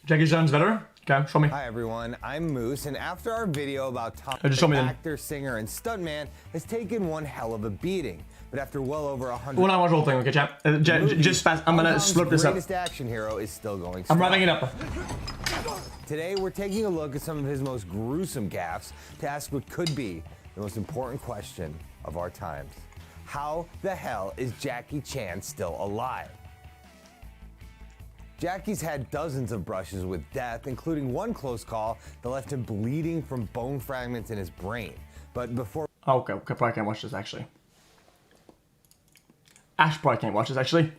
Jackie Chan's better? Okay, show me. Hi everyone, I'm Moose, and after our video about Tom, Just show me then. actor, singer, and stuntman has taken one hell of a beating. But after well over 100 When I watch the whole thing, okay, chat. Just fast. I'm gonna slurp this up. greatest action hero is still going strong. I'm wrapping it up. Today we're taking a look at some of his most gruesome gaffes to ask what could be the most important question of our times. How the hell is Jackie Chan still alive? Jackie's had dozens of brushes with death, including one close call that left him bleeding from bone fragments in his brain. But before... Oh, okay, probably can't watch this, actually. Ash probably can't watch this, actually.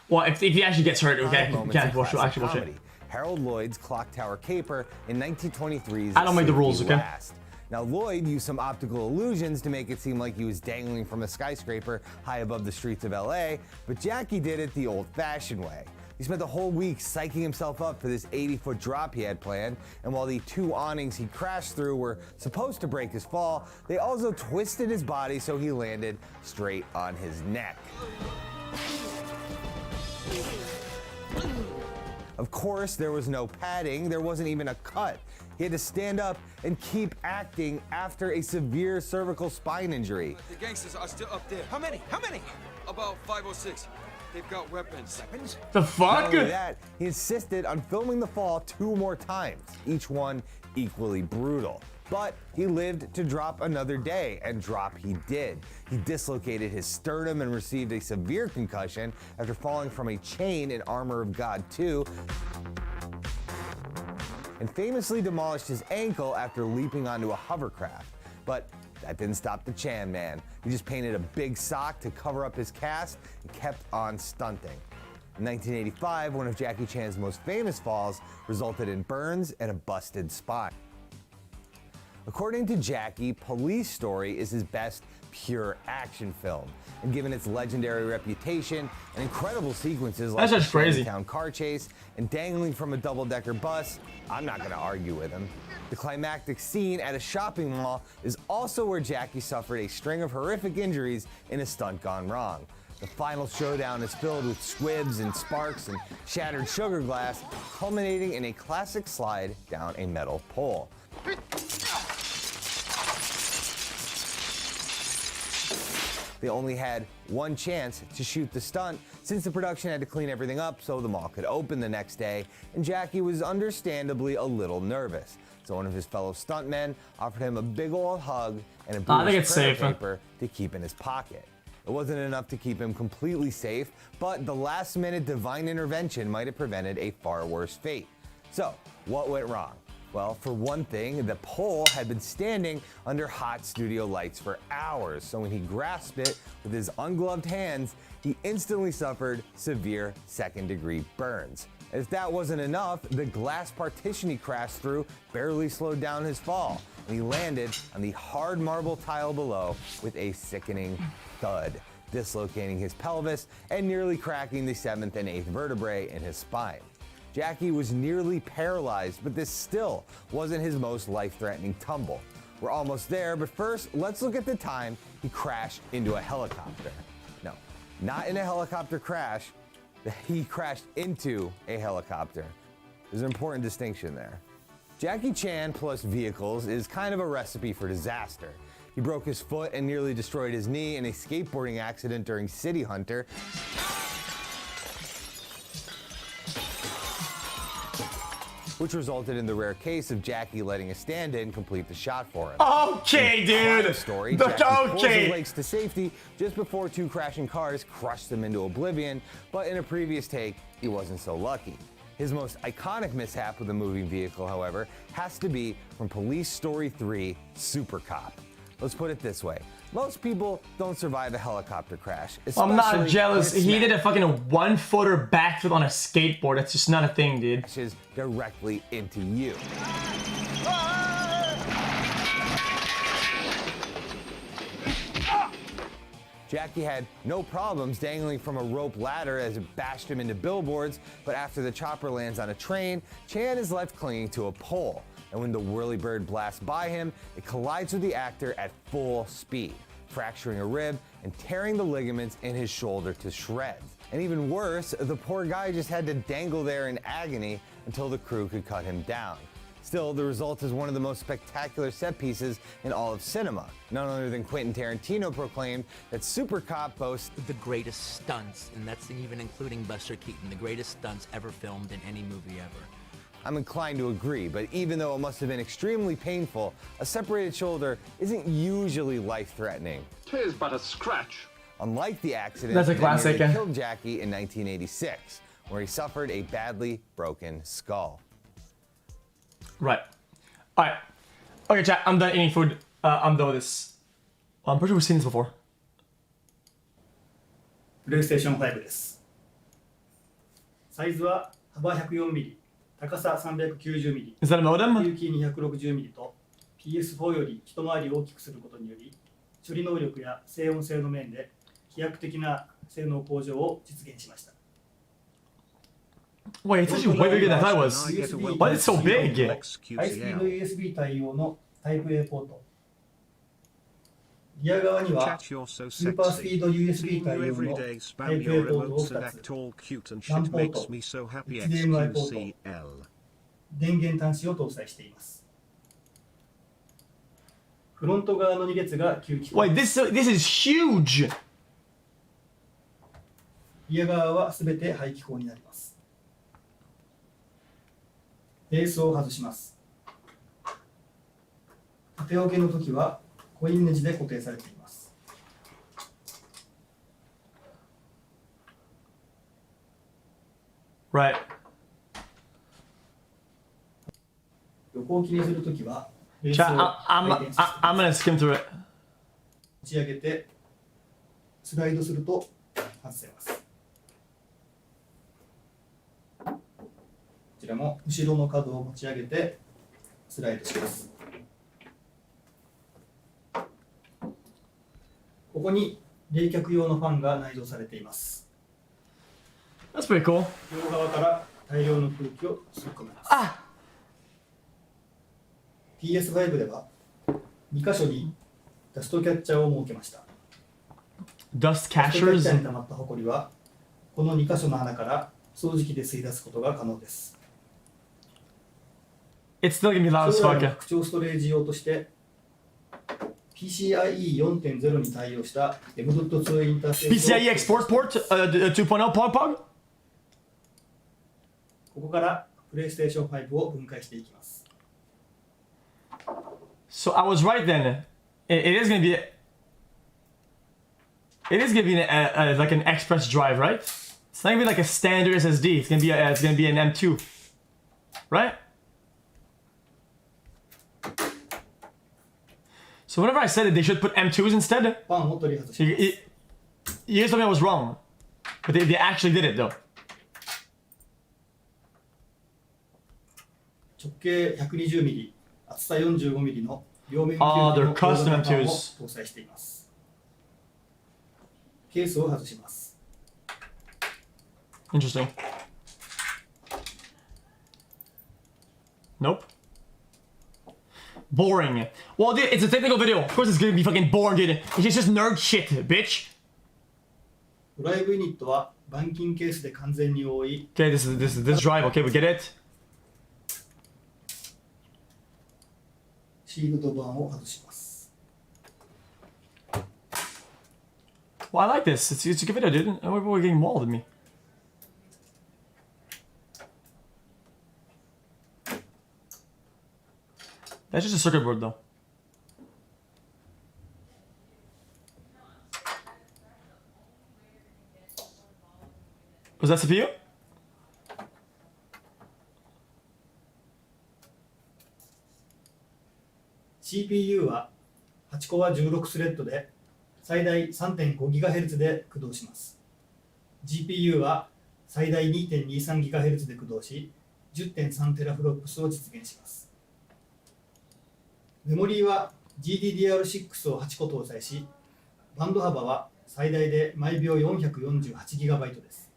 Well, if he actually gets hurt, okay, can't watch it. Harold Lloyd's Clock Tower Caper in 1923's I don't make the rules, okay? Last. Now, Lloyd used some optical illusions to make it seem like he was dangling from a skyscraper high above the streets of LA, but Jackie did it the old-fashioned way. He spent the whole week psyching himself up for this 80-foot drop he had planned, and while the two awnings he crashed through were supposed to break his fall, they also twisted his body so he landed straight on his neck. Of course, there was no padding, there wasn't even a cut. He had to stand up and keep acting after a severe cervical spine injury. The gangsters are still up there. How many? How many? About 5 or 6. They've got weapons. Weapons? The fuck? Not only that, he insisted on filming the fall 2 more times, each one equally brutal. But he lived to drop another day, and drop he did. He dislocated his sternum and received a severe concussion after falling from a chain in Armor of God 2, and famously demolished his ankle after leaping onto a hovercraft. But that didn't stop the Chan man. He just painted a big sock to cover up his cast and kept on stunting. In 1985, one of Jackie Chan's most famous falls resulted in burns and a busted spine. According to Jackie, Police Story is his best pure action film, and given its legendary reputation and incredible sequences like the Chinatown car chase and dangling from a double-decker bus, I'm not gonna argue with him. The climactic scene at a shopping mall is also where Jackie suffered a string of horrific injuries in a stunt gone wrong. The final showdown is filled with squibs and sparks and shattered sugar glass, culminating in a classic slide down a metal pole. They only had one chance to shoot the stunt since the production had to clean everything up so the mall could open the next day, and Jackie was understandably a little nervous. So one of his fellow stuntmen offered him a big old hug and a bit of prayer paper to keep in his pocket. It wasn't enough to keep him completely safe, but the last-minute divine intervention might have prevented a far worse fate. So, what went wrong? Well, for one thing, the pole had been standing under hot studio lights for hours, so when he grasped it with his ungloved hands, he instantly suffered severe second-degree burns. If that wasn't enough, the glass partition he crashed through barely slowed down his fall, and he landed on the hard marble tile below with a sickening thud, dislocating his pelvis and nearly cracking the 7th and 8th vertebrae in his spine. Jackie was nearly paralyzed, but this still wasn't his most life-threatening tumble. We're almost there, but first, let's look at the time he crashed into a helicopter. No, not in a helicopter crash. He crashed into a helicopter. There's an important distinction there. Jackie Chan plus vehicles is kind of a recipe for disaster. He broke his foot and nearly destroyed his knee in a skateboarding accident during City Hunter. Which resulted in the rare case of Jackie letting a stand-in complete the shot for him. Okay, dude. Story, Jackie pulls his legs to safety just before 2 crashing cars crushed him into oblivion, but in a previous take, he wasn't so lucky. His most iconic mishap with a moving vehicle, however, has to be from Police Story 3, Super Cop. Let's put it this way. Most people don't survive a helicopter crash. I'm not jealous. He did a fucking 1-footer backflip on a skateboard. That's just not a thing, dude. Directly into you. Jackie had no problems dangling from a rope ladder as it bashed him into billboards, but after the chopper lands on a train, Chan is left clinging to a pole. And when the whirlybird blasts by him, it collides with the actor at full speed, fracturing a rib and tearing the ligaments in his shoulder to shreds. And even worse, the poor guy just had to dangle there in agony until the crew could cut him down. Still, the result is one of the most spectacular set pieces in all of cinema. None other than Quentin Tarantino proclaimed that Super Cop boasts the greatest stunts, and that's even including Buster Keaton, the greatest stunts ever filmed in any movie ever. I'm inclined to agree, but even though it must have been extremely painful, a separated shoulder isn't usually life-threatening. 'Tis but a scratch. Unlike the accident That's a that classic. nearly killed Jackie in 1986, where he suffered a badly broken skull. Right. Alright. Okay, chat, I'm done eating food. I'm done with this. I'm pretty sure we've seen this before. プレイステーション5です。サイズは幅 104mm、高さ 390mm、 Is that a modem? 奥行き 260mm と PS4 より一回り大きくすることにより、処理能力や静音性の面で飛躍的な性能向上を実現しました。 Wait, it's actually way bigger than I thought it was. Why is it so big? ハイスピード USB 対応のタイプ A ポート。リア側には Chat, you're so スーパースピード USB Seeing 対 you 応 every の day タ spam イプ A your ポートを emotes and 2 act つ、 all cute and LAN shit ポー makes ト、 me so happy HDMI ポート、 xQcl. 電源端子を搭載しています。フロント側の2列が吸気口。 Wait, this is huge! リア側はすべて排気口になります。ベースを外します。縦置きの時はコインネジで固定されています。Right. 横置きにするときはベース Chat, を回転させて I'm gonna skim through it. 持ち上げてスライドすると外せます。こちらも後ろの角を持ち上げてスライドします。ここに冷却用のファンが内蔵されています。 That's pretty cool. 両側から大量の空気を吸い込みます。PS5 では2箇所にダストキャッチャーを設けました。 Dust ダストキャッチャー catchers. に溜まったホコリはこの2箇所の穴から掃除機で吸い出すことが可能です。 It's still gonna be loud as 将来の fuck. 拡張ストレージ用として PCIe 4.0 に対応した M.2 インターフェースを PCIe export port 2.0 pog pog? ここからプレイステーション5を分解していきます。 So I was right then. It is gonna be. It is gonna be like an express drive, right? It's not gonna be like a standard SSD. It's gonna be an M2, right? So whenever I said that they should put M2s instead, ファンを取り外します。 you guys told me I was wrong, but they actually did it though. 直径 120mm、厚さ 45mm の両面 Ah, 球 they're の custom ファンを M2s. 搭載しています。ケースを外します。 Interesting. Nope. Boring. Well, dude, it's a technical video. Of course it's gonna be fucking boring, dude. It's just nerd shit, bitch. ドライブユニットは板金ケースで完全に覆い、 Okay, this drive. Okay, we get it. シールド板を外します。 Well, I like this. It's a good video, dude. We're getting mauled at me. That's just a circuit board, though. Was that CPU? CPU は8コア16スレッドで最大 3.5GHz で駆動します。GPU は最大 2.23GHz で駆動し、10.3TFLOPS を実現します。メモリーは GDDR6 を8個搭載し、バンド幅は最大で毎秒 448GB です。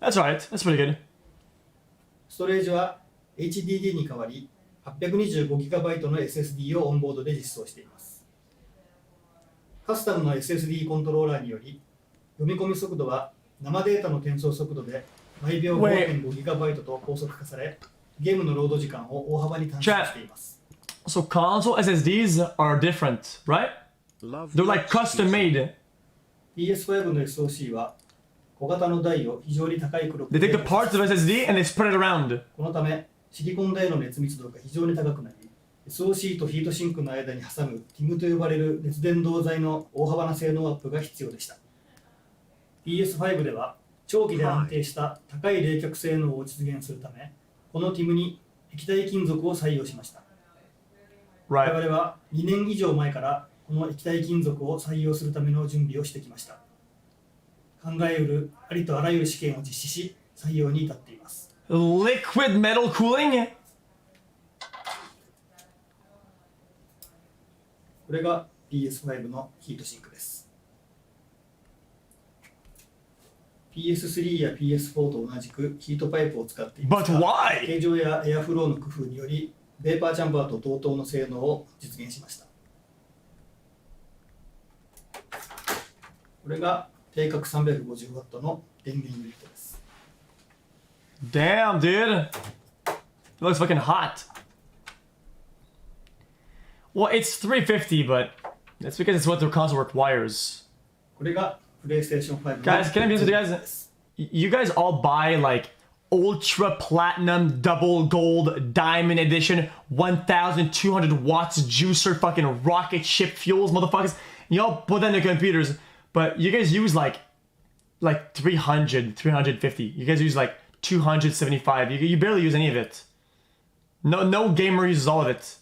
That's alright. That's pretty good. ストレージは HDD に代わり 825GB の SSD をオンボードで実装しています。カスタムの SSD コントローラーにより読み込み速度は生データの転送速度で毎秒 Wait. 5.5GB と高速化され、ゲームのロード時間を大幅に短縮しています。 So console SSDs are different, right? They're like custom made. PS5 の SoC は小型の台を非常に高いクロック They で take the parts of SSD and they spread it around. このためシリコン台の熱密度が非常に高くなり、 SoC とヒートシンクの間に挟む TIM と呼ばれる熱伝導材の大幅な性能アップが必要でした。 PS5 では長期で安定した高い冷却性能を実現するため、この TIM に液体金属を採用しました。 我 Right. 々は2年以上前からこの液体金属を採用するための準備をしてきました。考えうるありとあらゆる試験を実施し、採用に至っています。 Liquid metal cooling? これが PS5 のヒートシンクです。 PS3 や PS4 と同じくヒートパイプを使っています But が、 why? 形状やエアフローの工夫によりベーパーチャンバーと同等の性能を実現しました。これが定格 350W の電源ユニットです。 Damn, dude. It looks fucking hot. Well, it's 350, but that's because it's what the console requires. これがプレイステーション5の Guys, can I be honest with you guys? です。 You guys all buy like ultra platinum double gold diamond edition 1200 watts juicer fucking rocket ship fuels, motherfuckers. Y'all put that in the computers, but you guys use like 300, 350. You guys use like 275. You barely use any of it. No gamer uses all of it.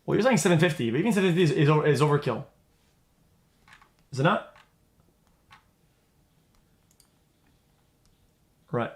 Well, you're saying 750, but even 750 is overkill. Is it not? Right.